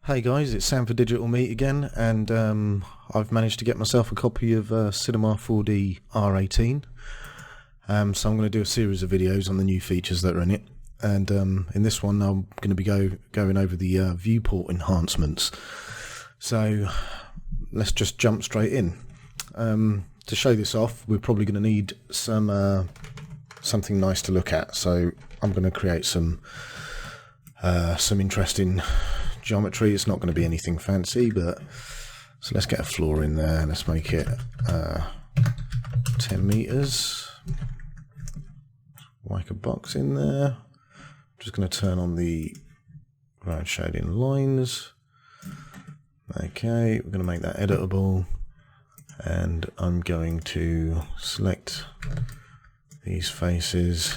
Hey guys, it's Sam for Digital Meat again, and I've managed to get myself a copy of Cinema 4D R18. So I'm going to do a series of videos on the new features that are in it, and in this one I'm going to be going over the Viewport Enhancements. So let's just jump straight in. To show this off, we're probably going to need some something nice to look at. So I'm going to create some interesting geometry. It's not going to be anything fancy, but so let's get a floor in there. Let's make it 10 meters. Whack a box in there. Just going to turn on the ground shading lines. Okay, we're going to make that editable, and I'm going to select these faces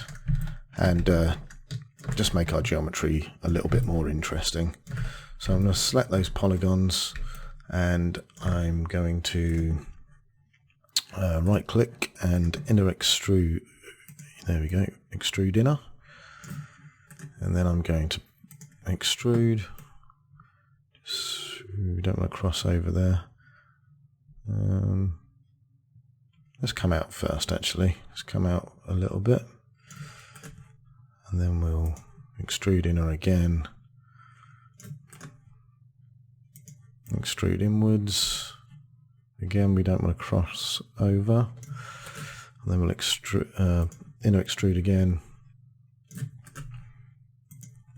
and just make our geometry a little bit more interesting. So I'm going to select those polygons, and I'm going to right click and inner extrude. There we go, extrude inner, and then I'm going to extrude. We don't want to cross over there. Let's come out first, actually. Let's come out a little bit, and then we'll extrude inner again, extrude inwards again. We don't want to cross over, and then we'll extrude inner extrude again,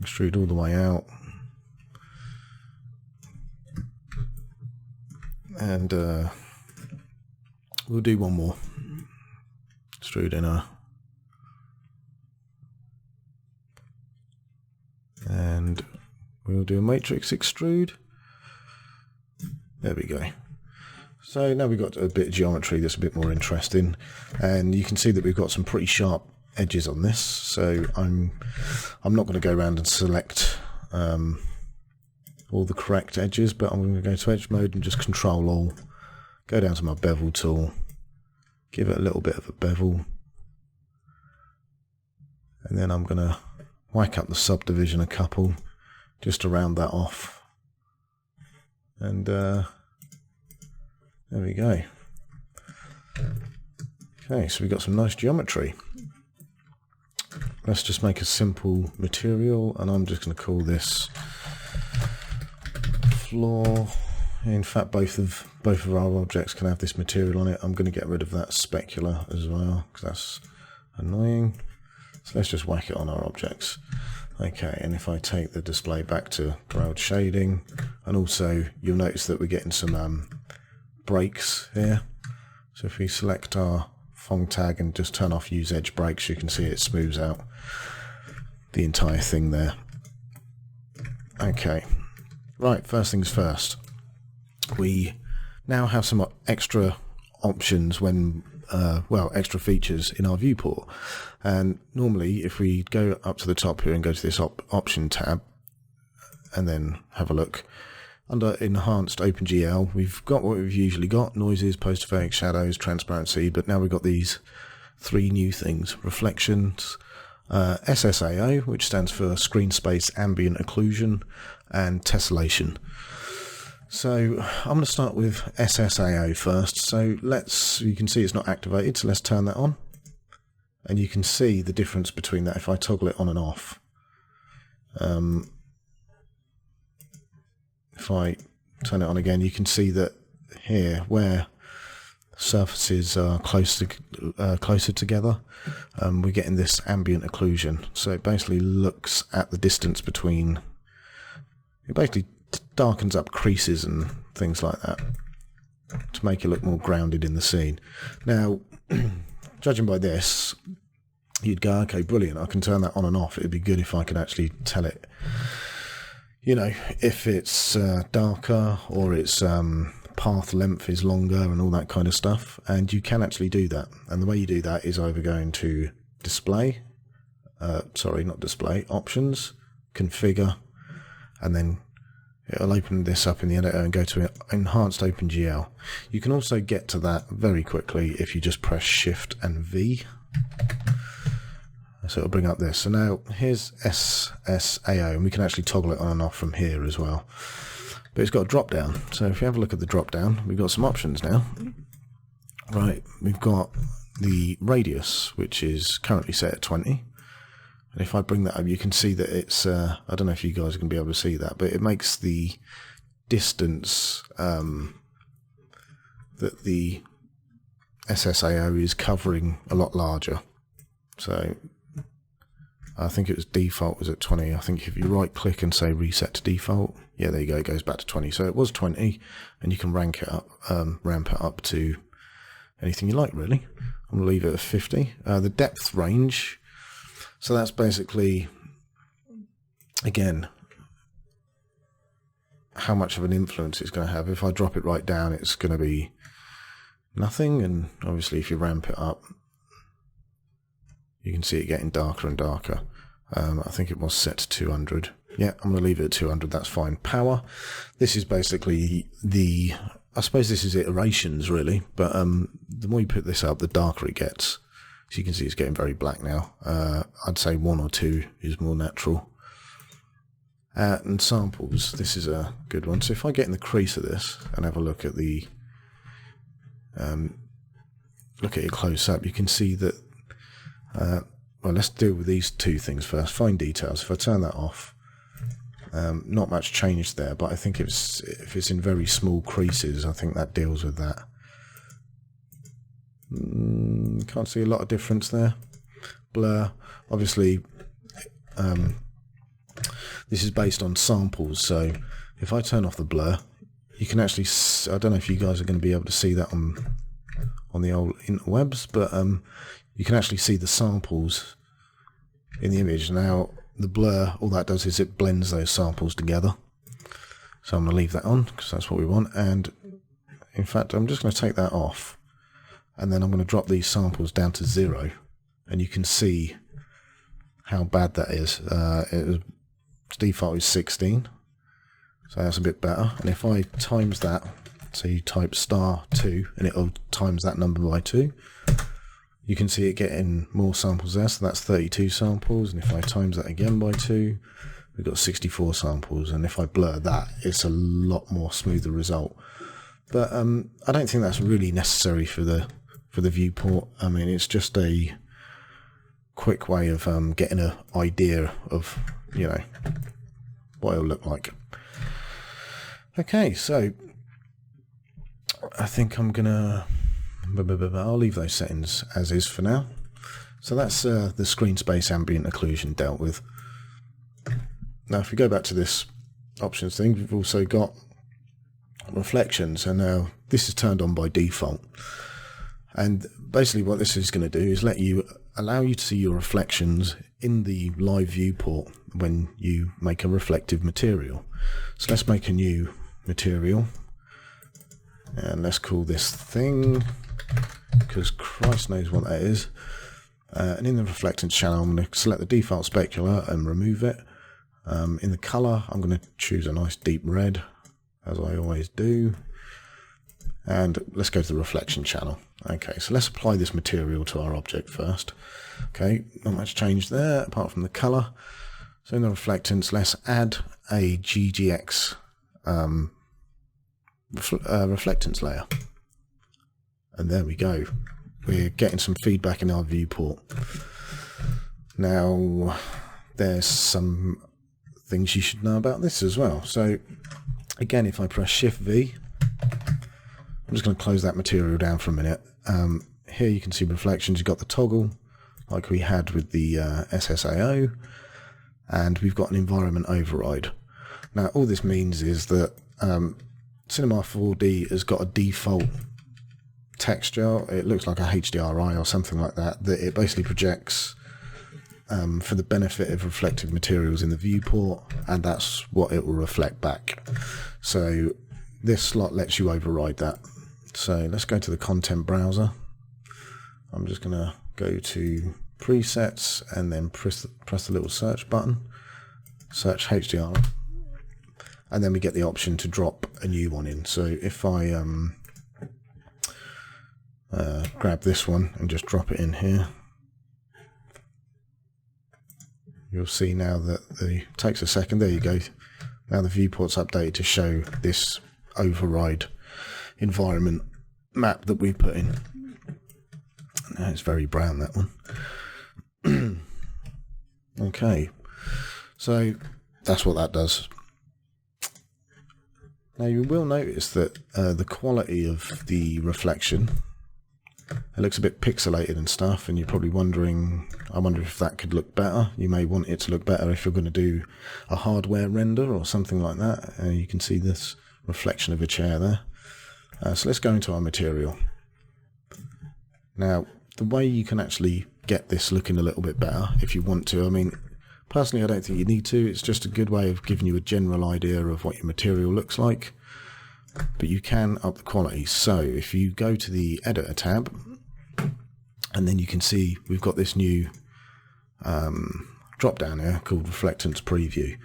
extrude all the way out, and we'll do one more. Extrude inner, and we'll do a matrix extrude. There we go. So now we've got a bit of geometry that's a bit more interesting, and you can see that we've got some pretty sharp edges on this. So I'm not going to go around and select all the correct edges, but I'm going to go to edge mode and just control all, go down to my bevel tool, give it a little bit of a bevel, and then I'm going to whack up the subdivision a couple just to round that off, and there we go. Okay, so we've got some nice geometry. Let's just make a simple material, and I'm just going to call this floor. In fact, both of our objects can have this material on it. I'm going to get rid of that specular as well, because that's annoying. So let's just whack it on our objects. Okay, and if I take the display back to ground shading, and also you'll notice that we're getting some breaks here. So if we select our Fong tag and just turn off use edge breaks, you can see it smooths out the entire thing there. Okay, right, first things first. We now have some extra options when extra features in our viewport. And normally if we go up to the top here and go to this option tab and then have a look under enhanced OpenGL, we've got what we've usually got: noises, post effects, shadows, transparency. But now we've got these three new things: reflections, SSAO, which stands for screen space ambient occlusion, and tessellation. So I'm going to start with SSAO first. So you can see it's not activated, so let's turn that on. And you can see the difference between that if I toggle it on and off. If I turn it on again, you can see that here, where surfaces are closer together, we're getting this ambient occlusion. So it basically looks at the distance between, it basically darkens up creases and things like that to make it look more grounded in the scene. Now, judging by this, you'd go, okay, brilliant, I can turn that on and off. It'd be good if I could actually tell it, you know, if it's darker or its path length is longer and all that kind of stuff. And you can actually do that. And the way you do that is either going to display, options, configure, and then it'll open this up in the editor and go to enhanced OpenGL. You can also get to that very quickly if you just press Shift and V. So it'll bring up this. So now here's SSAO, and we can actually toggle it on and off from here as well. but it's got a drop down. So if you have a look at the drop down, we've got some options now. Right, we've got the radius, which is currently set at 20. And if I bring that up, you can see that it's, I don't know if you guys are going to be able to see that, but it makes the distance that the SSAO is covering a lot larger. So I think it was default was at 20. I think if you right click and say reset to default, yeah, there you go, it goes back to 20. So it was 20, and you can ramp it up to anything you like, really. I'm going to leave it at 50. The depth range, so that's basically, again, how much of an influence it's going to have. If I drop it right down, it's going to be nothing, and obviously if you ramp it up, you can see it getting darker and darker. I think it was set to 200. Yeah, I'm going to leave it at 200, that's fine. Power, this is basically the, I suppose this is iterations really, but the more you put this up, the darker it gets. So you can see it's getting very black now. I'd say 1 or 2 is more natural. And samples, this is a good one. So if I get in the crease of this and have a look at the, look at it close up, you can see that, well, let's deal with these two things first. Fine details, if I turn that off, not much changed there, but I think if it's in very small creases, I think that deals with that. Can't see a lot of difference there. Blur, obviously, this is based on samples, so if I turn off the blur, you can actually, I don't know if you guys are going to be able to see that on the old interwebs, but you can actually see the samples in the image. Now, the blur, all that does is it blends those samples together. So I'm going to leave that on, because that's what we want, and in fact, I'm just going to take that off, and then I'm going to drop these samples down to 0, and you can see how bad that is. Its default is 16, so that's a bit better. And if I times that, so you type *2 and it'll times that number by 2, you can see it getting more samples there, so that's 32 samples. And if I times that again by 2, we've got 64 samples. And if I blur that, it's a lot more smoother result. But I don't think that's really necessary for the viewport. I mean, it's just a quick way of getting an idea of, you know, what it'll look like. Okay, so I think I'm gonna, I'll leave those settings as is for now. So that's the screen space ambient occlusion dealt with. Now if we go back to this options thing, we've also got reflections, and now this is turned on by default. And basically what this is going to do is allow you to see your reflections in the live viewport when you make a reflective material. So let's make a new material, and let's call this thing, because Christ knows what that is. And in the reflectance channel, I'm going to select the default specular and remove it. In the color, I'm going to choose a nice deep red, as I always do. And let's go to the reflection channel. Okay, so let's apply this material to our object first. Okay, not much change there apart from the color. So in the reflectance, let's add a GGX reflectance layer. And there we go. We're getting some feedback in our viewport. Now, there's some things you should know about this as well. So again, if I press Shift V, I'm just going to close that material down for a minute. Here you can see reflections. You've got the toggle like we had with the SSAO, and we've got an environment override. Now all this means is that Cinema 4D has got a default texture. It looks like a HDRI or something like that, that it basically projects for the benefit of reflective materials in the viewport, and that's what it will reflect back. So this slot lets you override that. So let's go to the content browser. I'm just going to go to presets and then press the little search button, search HDR, and then we get the option to drop a new one in. So if I grab this one and just drop it in here, you'll see now that it takes a second. There you go. Now the viewport's updated to show this override environment map that we put in. Now it's very brown, that one. Okay, so that's what that does. Now you will notice that the quality of the reflection, it looks a bit pixelated and stuff, and you're probably wondering, I wonder if that could look better. You may want it to look better if you're going to do a hardware render or something like that. You can see this reflection of a chair there. So let's go into our material. Now, the way you can actually get this looking a little bit better, if you want to, I mean, personally I don't think you need to. It's just a good way of giving you a general idea of what your material looks like. But you can up the quality. So if you go to the editor tab, and then you can see we've got this new drop down here called reflectance preview.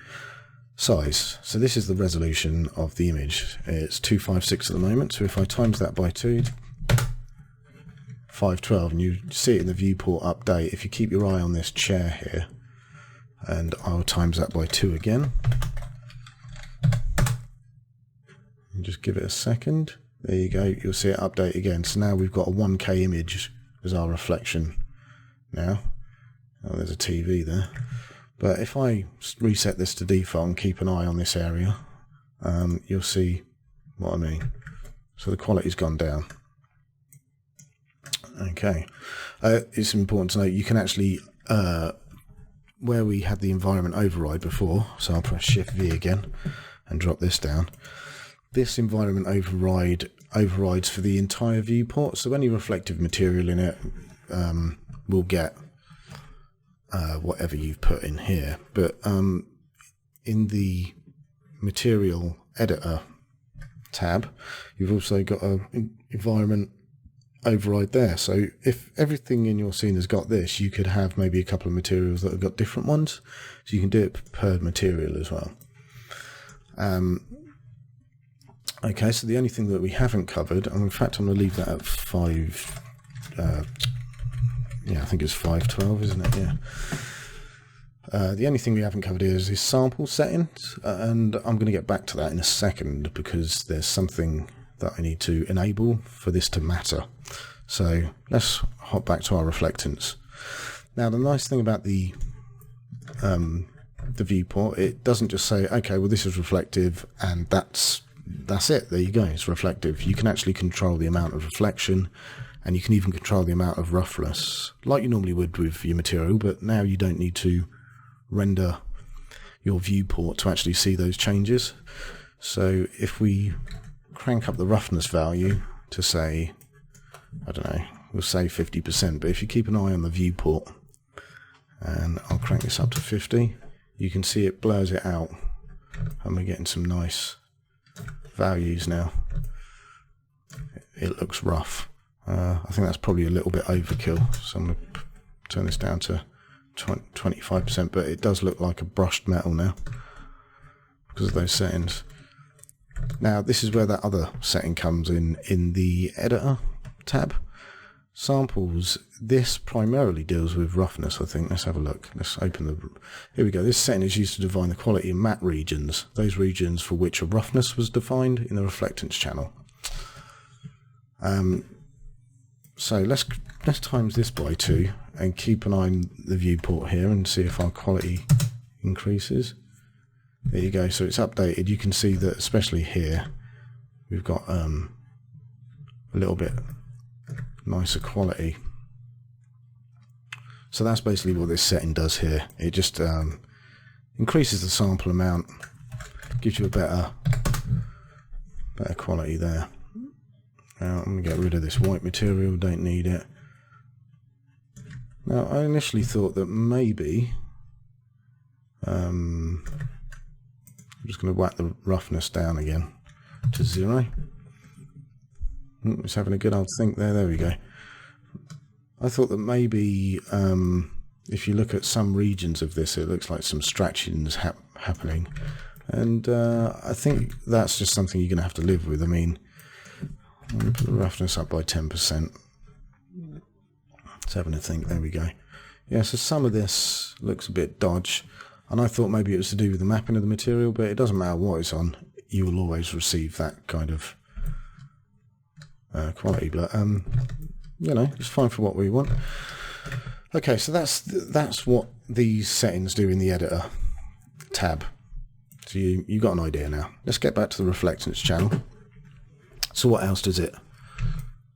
Size. So this is the resolution of the image. It's 256 at the moment. So if I times that by 2, 512, and you see it in the viewport update, if you keep your eye on this chair here, and I'll times that by 2 again. And just give it a second. There you go. You'll see it update again. So now we've got a 1K image as our reflection now. Oh, there's a TV there. But if I reset this to default and keep an eye on this area, you'll see what I mean. So the quality's gone down. Okay. It's important to note you can actually, where we had the environment override before, so I'll press Shift V again and drop this down. This environment overrides for the entire viewport, so any reflective material in it will get whatever you've put in here. But in the material editor tab, you've also got an environment override there. So if everything in your scene has got this, you could have maybe a couple of materials that have got different ones. So you can do it per material as well. Okay, so the only thing that we haven't covered, and in fact I'm going to leave that at 5, yeah, I think it's 512, isn't it? Yeah. The only thing we haven't covered here is sample settings, and I'm going to get back to that in a second because there's something that I need to enable for this to matter. So let's hop back to our reflectance. Now the nice thing about the viewport, it doesn't just say, okay, well this is reflective and that's it, there you go, it's reflective. You can actually control the amount of reflection, and you can even control the amount of roughness like you normally would with your material, but now you don't need to render your viewport to actually see those changes. So if we crank up the roughness value to say, I don't know, we'll say 50%, but if you keep an eye on the viewport, and I'll crank this up to 50, you can see it blurs it out, and we're getting some nice values now. It looks rough. I think that's probably a little bit overkill, so I'm going to turn this down to 25%, but it does look like a brushed metal now because of those settings. Now this is where that other setting comes in the editor tab. Samples, this primarily deals with roughness, I think. Let's have a look. Let's open the... Here we go. This setting is used to define the quality in matte regions, those regions for which a roughness was defined in the reflectance channel. So let's times this by 2 and keep an eye on the viewport here and see if our quality increases. There you go. So it's updated. You can see that especially here we've got a little bit nicer quality. So that's basically what this setting does here. It just increases the sample amount, gives you a better quality there. Now I'm going to get rid of this white material, don't need it. Now I initially thought that maybe I'm just going to whack the roughness down again to 0. It's having a good old think there. There we go. I thought that maybe if you look at some regions of this, it looks like some stretchings happening, and I think that's just something you're going to have to live with. I mean, I'm going to put the roughness up by 10%. It's having a think. There we go. Yeah, so some of this looks a bit dodge. And I thought maybe it was to do with the mapping of the material, but it doesn't matter what it's on, you will always receive that kind of quality. But you know, it's fine for what we want. Okay, so that's what these settings do in the editor tab. So you got an idea now. Let's get back to the reflectance channel. So what else does it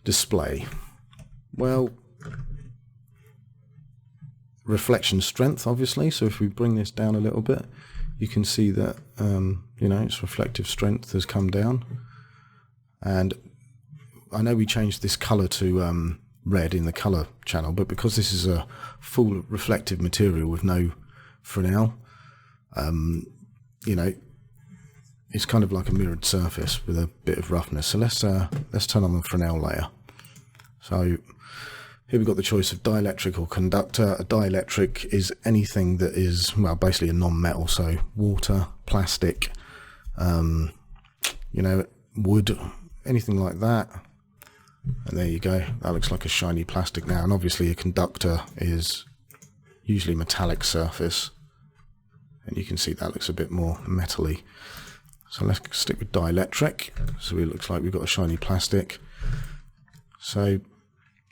display? Well, reflection strength, obviously. So if we bring this down a little bit, you can see that you know, its reflective strength has come down. And I know we changed this color to red in the color channel, but because this is a full reflective material with no Fresnel, you know, it's kind of like a mirrored surface with a bit of roughness. So let's turn on the Fresnel layer. So here we've got the choice of dielectric or conductor. A dielectric is anything that is, well, basically a non-metal, so water, plastic, you know, wood, anything like that. And there you go, that looks like a shiny plastic now. And obviously a conductor is usually metallic surface, and you can see that looks a bit more metal-y. So let's stick with dielectric. So it looks like we've got a shiny plastic. So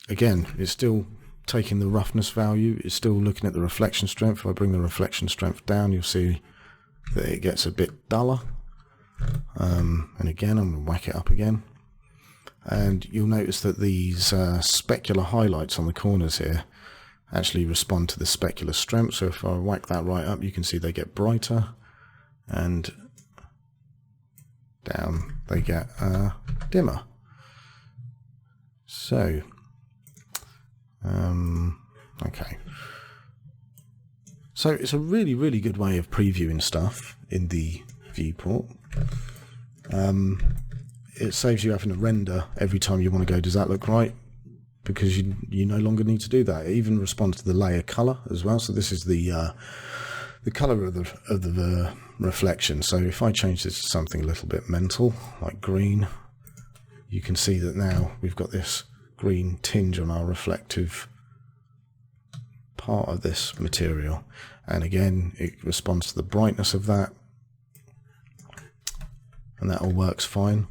again, it's still taking the roughness value, it's still looking at the reflection strength. If I bring the reflection strength down, you'll see that it gets a bit duller. And again, I'm going to whack it up again. And you'll notice that these specular highlights on the corners here actually respond to the specular strength. So if I whack that right up, you can see they get brighter, and down they get dimmer. So okay, so it's a really good way of previewing stuff in the viewport. It saves you having to render every time you want to go, does that look right? Because you no longer need to do that. It even responds to the layer color as well. So this is the color of the reflection. So if I change this to something a little bit mental, like green, you can see that now we've got this green tinge on our reflective part of this material. And again, it responds to the brightness of that, and that all works fine.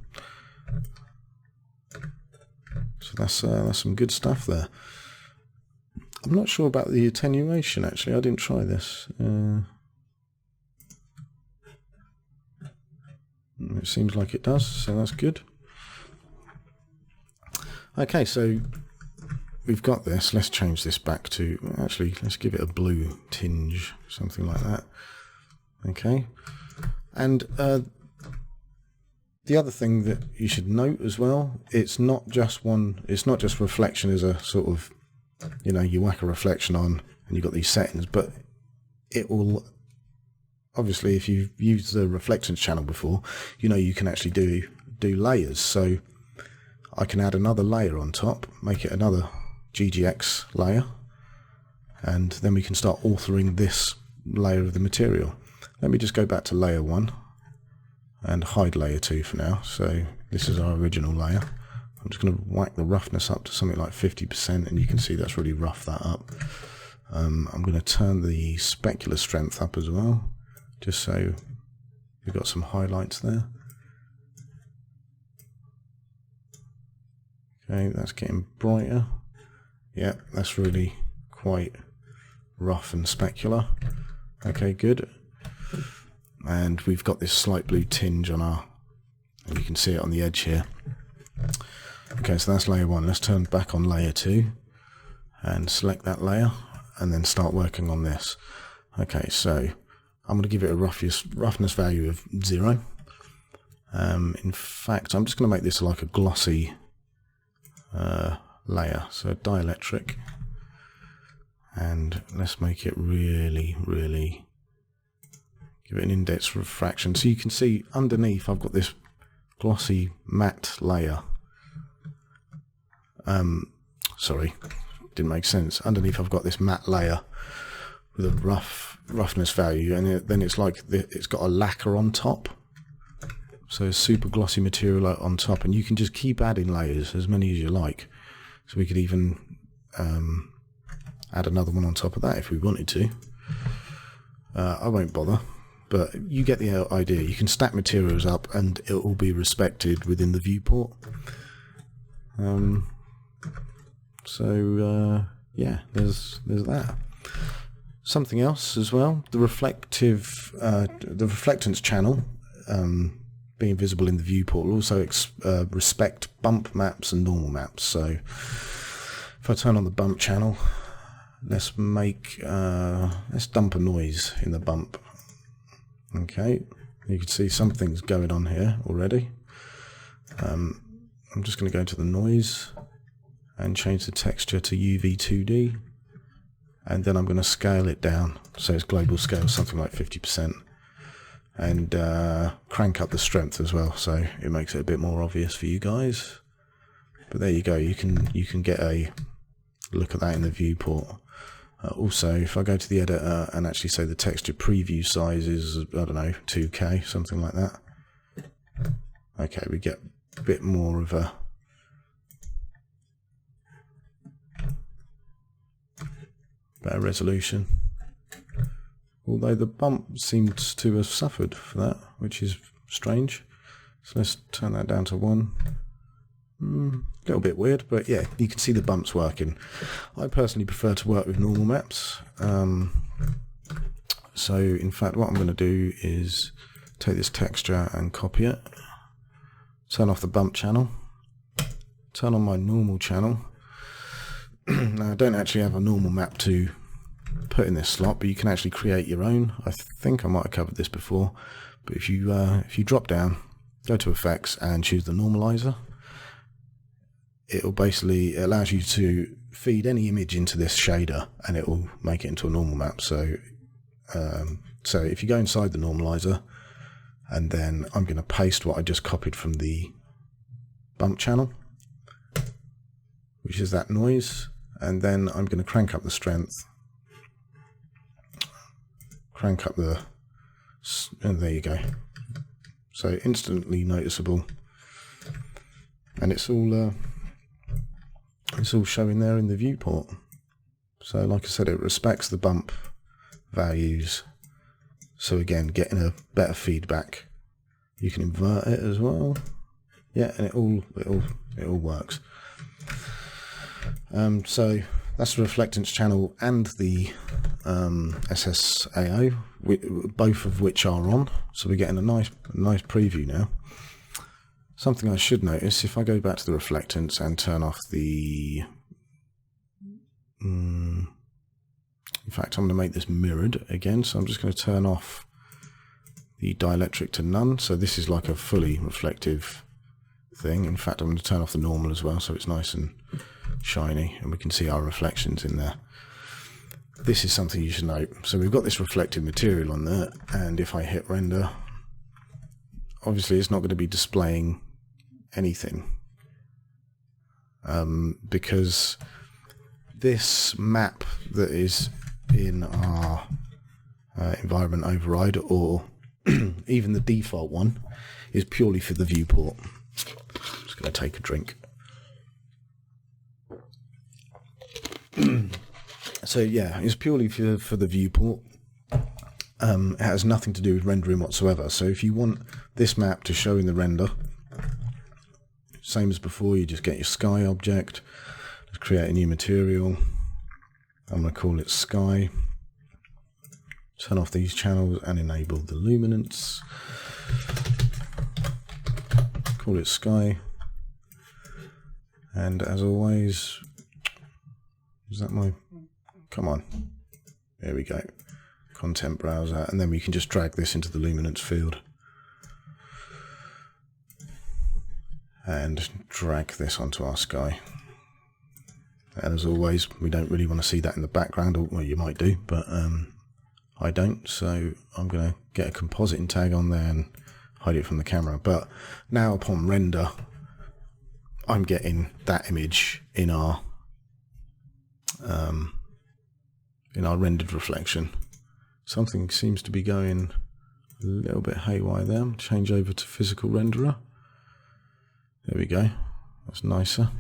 So that's some good stuff there. I'm not sure about the attenuation, actually. I didn't try this. It seems like it does, so that's good. Okay, so we've got this. Let's change this back to, actually, let's give it a blue tinge, something like that. Okay, and the other thing that you should note as well, it's not just reflection as a sort of, you know, you whack a reflection on and you've got these settings, but it will, obviously, if you've used the reflectance channel before, you know you can actually do layers. So I can add another layer on top, make it another GGX layer, and then we can start authoring this layer of the material. Let me just go back to layer 1 and hide layer 2 for now. So this is our original layer. I'm just going to whack the roughness up to something like 50%, and you can see that's really roughed that up. I'm going to turn the specular strength up as well, just so we've got some highlights there. Okay, that's getting brighter. Yeah, that's really quite rough and specular. Okay, good. And we've got this slight blue tinge on our, and you can see it on the edge here. Okay, so that's layer 1. Let's turn back on layer 2 and select that layer and then start working on this. Okay, so I'm going to give it a roughness value of 0. In fact, I'm just going to make this like a glossy layer, so dielectric, and let's make it really give it an index refraction. So you can see underneath I've got this glossy matte layer. Sorry, didn't make sense. Underneath I've got this matte layer with a roughness value, and then it's like it's got a lacquer on top. So super glossy material on top, and you can just keep adding layers, as many as you like. So we could even add another one on top of that if we wanted to. I won't bother, but you get the idea. You can stack materials up and it will be respected within the viewport. Yeah, there's that. Something else as well, the reflectance channel being visible in the viewport will also respect bump maps and normal maps. So if I turn on the bump channel, let's dump a noise in the bump. Okay, you can see something's going on here already. I'm just going to go to the noise and change the texture to UV2D, and then I'm going to scale it down so it's global scale, something like 50%, and crank up the strength as well so it makes it a bit more obvious for you guys. But there you go, you can get a look at that in the viewport. Also, if I go to the editor and actually say the texture preview size is, I don't know, 2K, something like that. Okay, we get a bit more of a better resolution. Although the bump seems to have suffered for that, which is strange. So let's turn that down to 1. A little bit weird, but yeah, you can see the bumps working. I personally prefer to work with normal maps. So in fact what I'm going to do is take this texture and copy it, turn off the bump channel, turn on my normal channel. Now I don't actually have a normal map to put in this slot, but you can actually create your own. I think I might have covered this before, but if you drop down, go to effects and choose the normalizer, it allows you to feed any image into this shader and it will make it into a normal map. So if you go inside the normalizer, and then I'm going to paste what I just copied from the bump channel, which is that noise, and then I'm going to crank up the strength, crank up the, and there you go. So instantly noticeable, and it's all showing there in the viewport. So like I said, it respects the bump values. So again, getting a better feedback. You can invert it as well. Yeah, and it all works. So that's the reflectance channel and the SSAO, both of which are on. So we're getting a nice preview now. Something I should notice, if I go back to the reflectance and turn off the... in fact, I'm going to make this mirrored again, so I'm just going to turn off the dielectric to none. So this is like a fully reflective thing. In fact, I'm going to turn off the normal as well, so it's nice and shiny, and we can see our reflections in there. This is something you should note. So we've got this reflective material on there, and if I hit render, obviously it's not going to be displaying anything, because this map that is in our environment override, or even the default one, is purely for the viewport. I'm just going to take a drink. So yeah, it's purely for the viewport. It has nothing to do with rendering whatsoever. So if you want this map to show in the render, same as before, you just get your sky object, let's create a new material. I'm going to call it sky. Turn off these channels and enable the luminance. Call it sky. And as always, is that my... Come on. There we go. Content browser, and then we can just drag this into the luminance field and drag this onto our sky. And as always, we don't really want to see that in the background, or well, you might do, but I don't, so I'm going to get a compositing tag on there and hide it from the camera. But now upon render, I'm getting that image in our rendered reflection. Something seems to be going a little bit haywire there. Change over to physical renderer. There we go. That's nicer.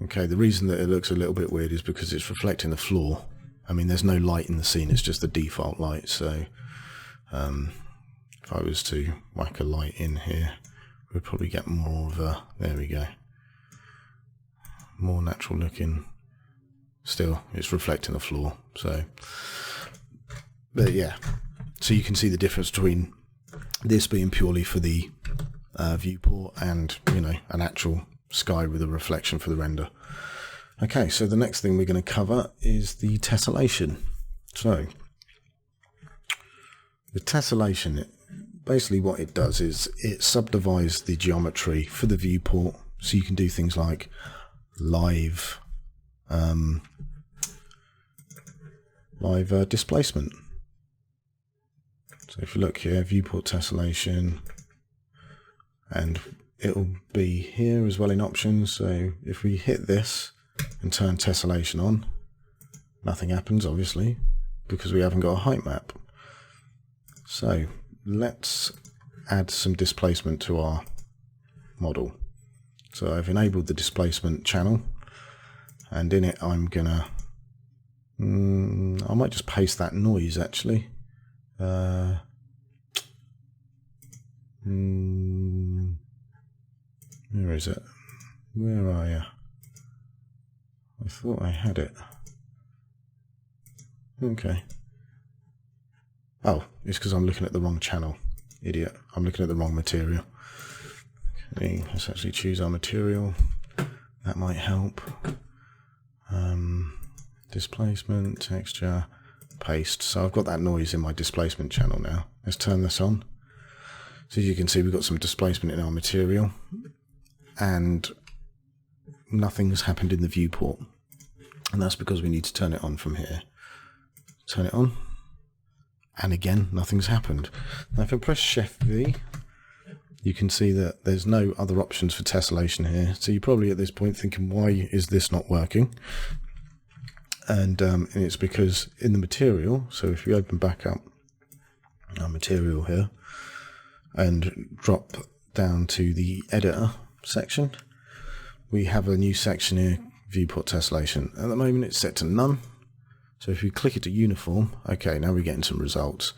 Okay, the reason that it looks a little bit weird is because it's reflecting the floor, I mean, there's no light in the scene, it's just the default light. So if I was to whack a light in here, we'd probably get more of a, there we go, more natural looking. Still, it's reflecting the floor. So, but yeah, so you can see the difference between this being purely for the viewport and, you know, an actual sky with a reflection for the render. Okay, so the next thing we're going to cover is the tessellation. So the tessellation, basically what it does is it subdivides the geometry for the viewport, so you can do things like live displacement. So if you look here, viewport tessellation, and it'll be here as well in options. So if we hit this and turn tessellation on, nothing happens, obviously, because we haven't got a height map. So let's add some displacement to our model. So I've enabled the displacement channel, and in it I'm gonna I might just paste that noise actually. Where is it? Where are you? I thought I had it. Okay. Oh, it's because I'm looking at the wrong channel. Idiot. I'm looking at the wrong material. Okay, let's actually choose our material. That might help. Displacement, texture, paste. So I've got that noise in my displacement channel now. Let's turn this on. So as you can see, we've got some displacement in our material, and nothing's happened in the viewport. And that's because we need to turn it on from here. Turn it on. And again, nothing's happened. Now if I press Shift V, you can see that there's no other options for tessellation here. So you're probably at this point thinking, why is this not working? And it's because in the material, so if we open back up our material here and drop down to the editor section, we have a new section here, viewport tessellation. At the moment it's set to none. So if we click it to uniform, okay, now we're getting some results.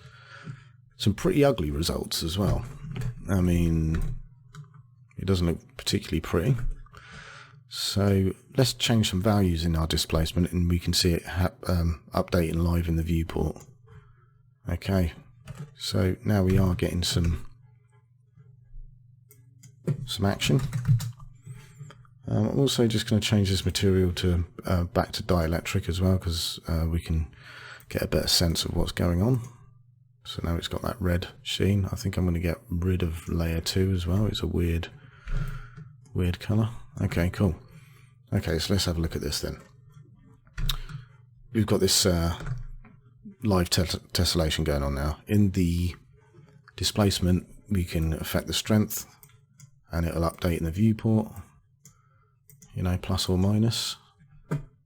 Some pretty ugly results as well. I mean, it doesn't look particularly pretty. So let's change some values in our displacement, and we can see it updating live in the viewport. Okay, so now we are getting some action. I'm also just going to change this material to back to dielectric as well, because we can get a better sense of what's going on. So now it's got that red sheen. I think I'm going to get rid of layer 2 as well. It's a weird colour. Okay, cool. Okay, so let's have a look at this then. We've got this live tessellation going on now. In the displacement, we can affect the strength, and it'll update in the viewport, you know, plus or minus.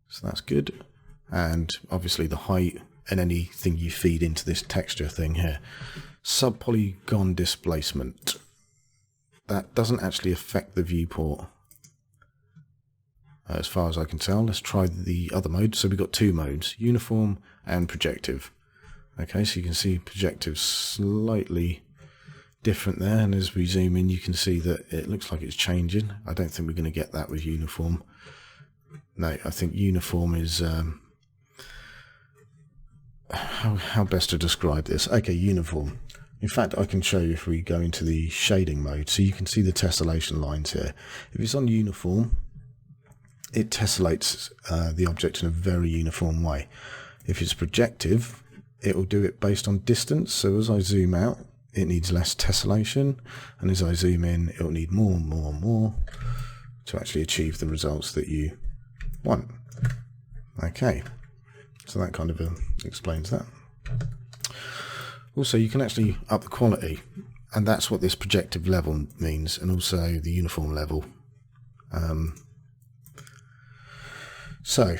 So that's good. And obviously the height and anything you feed into this texture thing here. Subpolygon displacement. That doesn't actually affect the viewport as far as I can tell. Let's try the other mode. So we've got two modes, uniform and projective. Okay, so you can see projective slightly different there, and as we zoom in you can see that it looks like it's changing. I don't think we're going to get that with uniform. No, I think uniform is how best to describe this. Okay, uniform. In fact, I can show you if we go into the shading mode, so you can see the tessellation lines here. If it's on uniform, it tessellates the object in a very uniform way. If it's projective, it will do it based on distance. So as I zoom out, it needs less tessellation, and as I zoom in, it will need more and more and more to actually achieve the results that you want. Okay, so that kind of explains that. Also, you can actually up the quality, and that's what this projective level means, and also the uniform level. So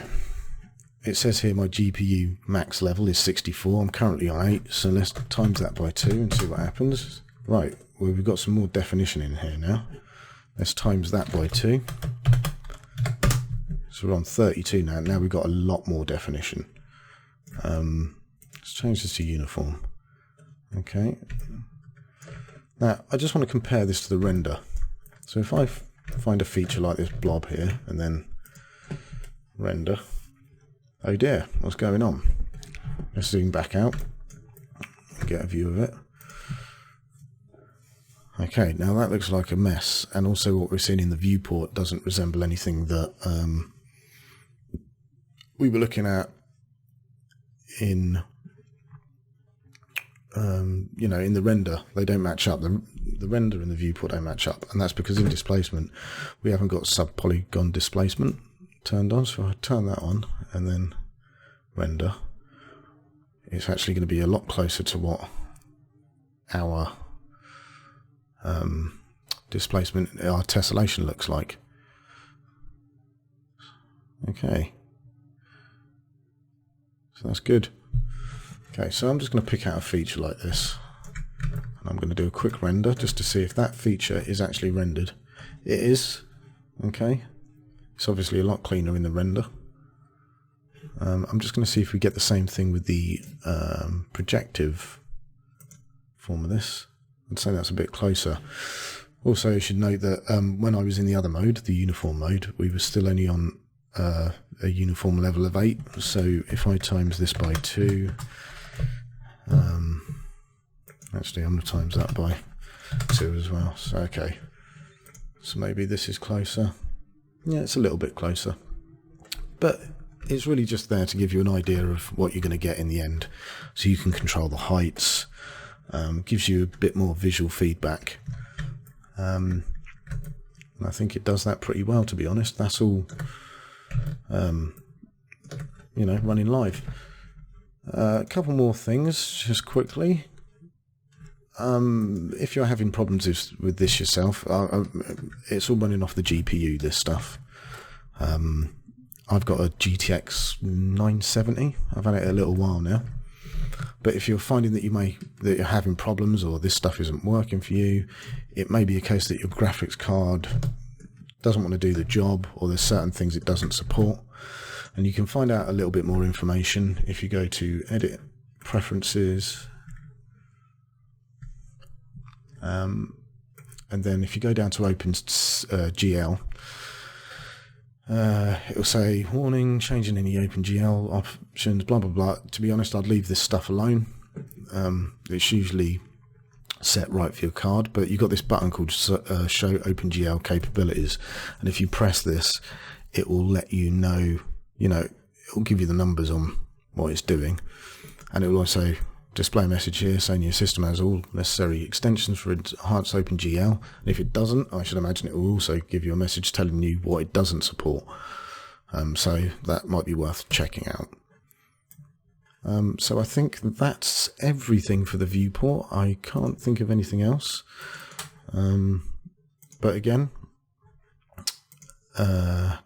it says here my GPU max level is 64. I'm currently on 8, so let's times that by 2 and see what happens. Right, well, we've got some more definition in here now. Let's times that by 2. So we're on 32 now. Now we've got a lot more definition. Let's change this to uniform. Okay. Now, I just want to compare this to the render. So if I find a feature like this blob here, and then render, oh dear, what's going on? Let's zoom back out and get a view of it. Okay, now that looks like a mess, and also what we're seeing in the viewport doesn't resemble anything that we were looking at in you know, in the render. They don't match up. The render and the viewport don't match up, and that's because in displacement we haven't got sub-polygon displacement turned on. So if I turn that on and then render, it's actually going to be a lot closer to what our displacement, our tessellation looks like. Okay, so that's good. Okay, so I'm just going to pick out a feature like this, and I'm going to do a quick render just to see if that feature is actually rendered. It is. Okay, it's obviously a lot cleaner in the render. I'm just going to see if we get the same thing with the projective form of this. I'd say that's a bit closer. Also, you should note that when I was in the other mode, the uniform mode, we were still only on a uniform level of 8. So if I times this by 2, actually I'm going to times that by 2 as well. So okay, so maybe this is closer. Yeah, it's a little bit closer, but it's really just there to give you an idea of what you're going to get in the end, so you can control the heights. Gives you a bit more visual feedback, and I think it does that pretty well, to be honest. That's all you know, running live. A couple more things just quickly. If you're having problems with this yourself, it's all running off the GPU, this stuff. I've got a GTX 970. I've had it a little while now. But if you're finding that you're having problems, or this stuff isn't working for you, it may be a case that your graphics card doesn't want to do the job, or there's certain things it doesn't support. And you can find out a little bit more information if you go to Edit, Preferences, and then if you go down to OpenGL, it'll say warning, changing any OpenGL options, blah blah blah. To be honest, I'd leave this stuff alone. It's usually set right for your card, but you've got this button called Show OpenGL Capabilities, and if you press this, it will let you know, it will give you the numbers on what it's doing, and it will also display a message here saying your system has all necessary extensions for enhanced OpenGL. And if it doesn't, I should imagine it will also give you a message telling you what it doesn't support. So that might be worth checking out. So I think that's everything for the viewport. I can't think of anything else. But again, yeah,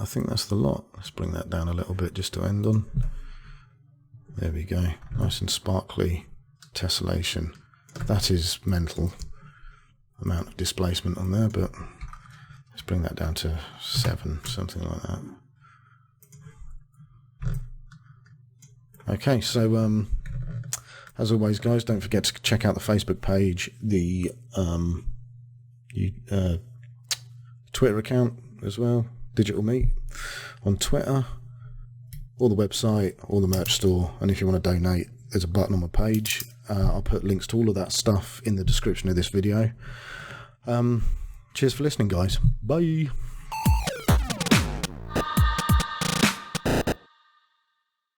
I think that's the lot. Let's bring that down a little bit just to end on. There we go, nice and sparkly tessellation. That is mental amount of displacement on there, but let's bring that down to 7, something like that. Okay, so as always, guys, don't forget to check out the Facebook page, the Twitter account as well, Digital Meat on Twitter, or the website, or the merch store. And if you want to donate, there's a button on my page. I'll put links to all of that stuff in the description of this video. Cheers for listening, guys. Bye.